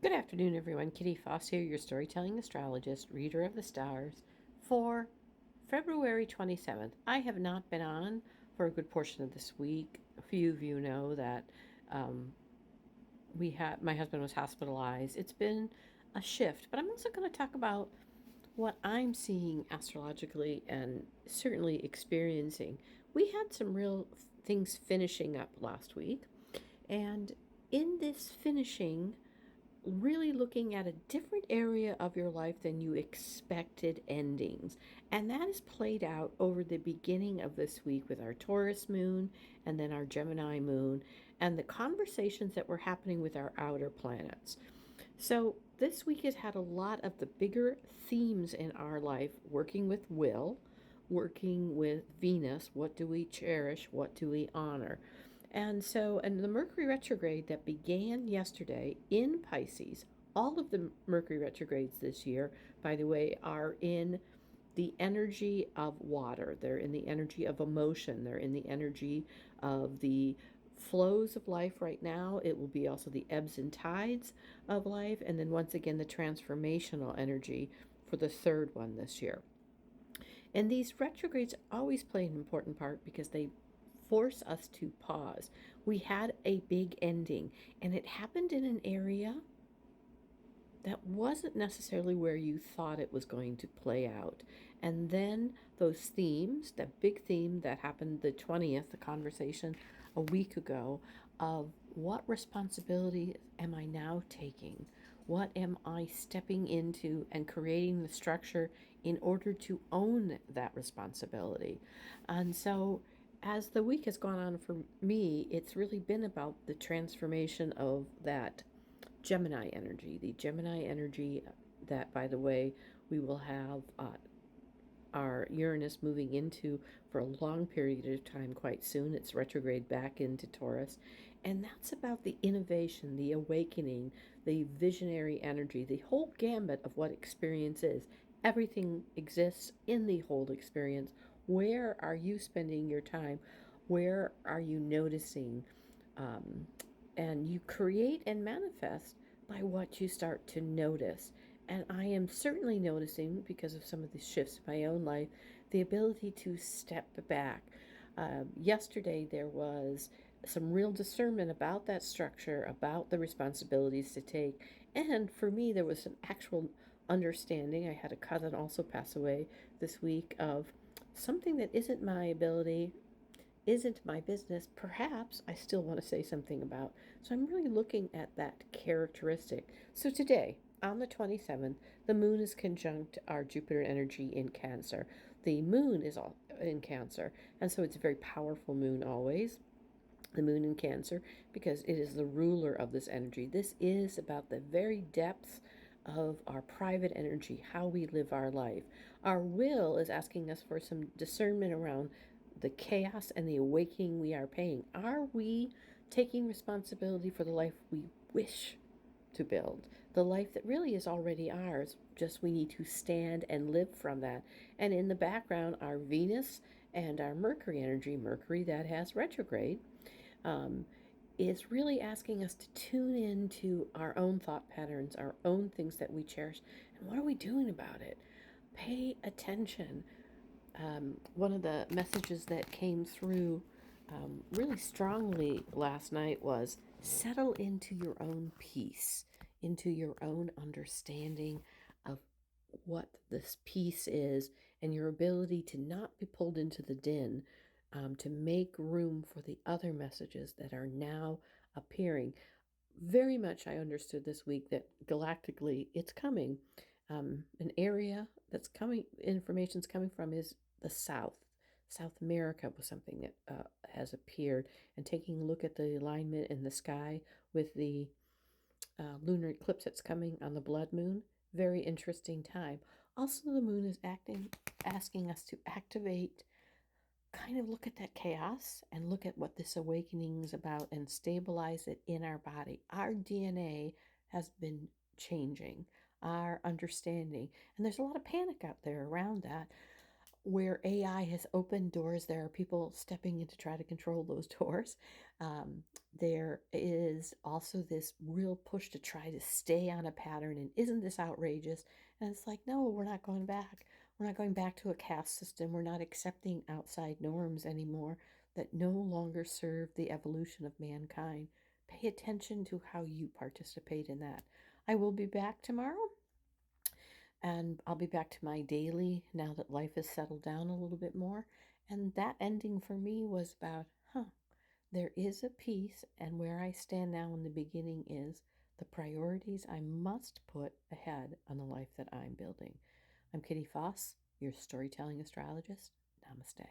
Good afternoon, everyone. Kitty Foss here, your storytelling astrologist, reader of the stars, for February 27th. I have not been on for a good portion of this week. A few of you know that um, my husband was hospitalized. It's been a shift, but I'm also going to talk about what I'm seeing astrologically and certainly experiencing. We had some real things finishing up last week, and in this finishing, really looking at a different area of your life than you expected endings. And that is played out over the beginning of this week with our Taurus moon and then our Gemini moon and the conversations that were happening with our outer planets. So this week has had a lot of the bigger themes in our life working with will, working with Venus. What do we cherish? What do we honor? And the Mercury retrograde that began yesterday in Pisces, all of the Mercury retrogrades this year, by the way, are in the energy of water. They're in the energy of emotion. They're in the energy of the flows of life right now. It will be also the ebbs and tides of life. And then once again, the transformational energy for the third one this year. And these retrogrades always play an important part because they force us to pause. We had a big ending, and it happened in an area that wasn't necessarily where you thought it was going to play out. And then those themes, that big theme that happened the 20th, the conversation a week ago of what responsibility am I now taking? What am I stepping into and creating the structure in order to own that responsibility? And so as the week has gone on for me, it's really been about the transformation of that Gemini energy, the Gemini energy that, by the way, we will have our Uranus moving into for a long period of time quite soon. It's retrograde back into Taurus. And that's about the innovation, the awakening, the visionary energy, the whole gambit of what experience is. Everything exists in the whole experience. Where are you spending your time? Where are you noticing? Um, and you create and manifest by what you start to notice. And I am certainly noticing, because of some of the shifts in my own life, the ability to step back. Yesterday, there was some real discernment about that structure, about the responsibilities to take. And for me, there was an actual understanding. I had a cousin also pass away this week of something that isn't my business, perhaps I still want to say something about. So I'm really looking at that characteristic. So today, on the 27th, the moon is conjunct our Jupiter energy in Cancer. The moon is all in Cancer, and so it's a very powerful moon always. The moon in Cancer, because it is the ruler of this energy. This is about the very depths of our private energy, how we live our life. Our will is asking us for some discernment around the chaos and the awakening we are paying. Are we taking responsibility for the life we wish to build? The life that really is already ours, just we need to stand and live from that. And in the background, our Venus and our Mercury energy, Mercury that has retrograde, um, is really asking us to tune into our own thought patterns, our own things that we cherish, and what are we doing about it? Pay attention. One of the messages that came through really strongly last night was settle into your own peace, into your own understanding of what this peace is, and your ability to not be pulled into the din, to make room for the other messages that are now appearing. Very much I understood this week that galactically it's coming. An area that's coming, information's coming from is the South. South America was something that has appeared, and taking a look at the alignment in the sky with the lunar eclipse that's coming on the blood moon. Very interesting time. Also, the moon is asking us to activate, kind of look at that chaos and look at what this awakening is about and stabilize it in our body. Our DNA has been changing, our understanding, and there's a lot of panic out there around that. where AI has opened doors, there are people stepping in to try to control those doors. There is also this real push to try to stay on a pattern. And isn't this outrageous? And it's like, no, we're not going back. We're not going back to a caste system. We're not accepting outside norms anymore that no longer serve the evolution of mankind. Pay attention to how you participate in that. I will be back tomorrow, and I'll be back to my daily now that life has settled down a little bit more. And that ending for me was about, there is a peace, and where I stand now in the beginning is the priorities I must put ahead on the life that I'm building. I'm Kitty Foss, your storytelling astrologist. Namaste.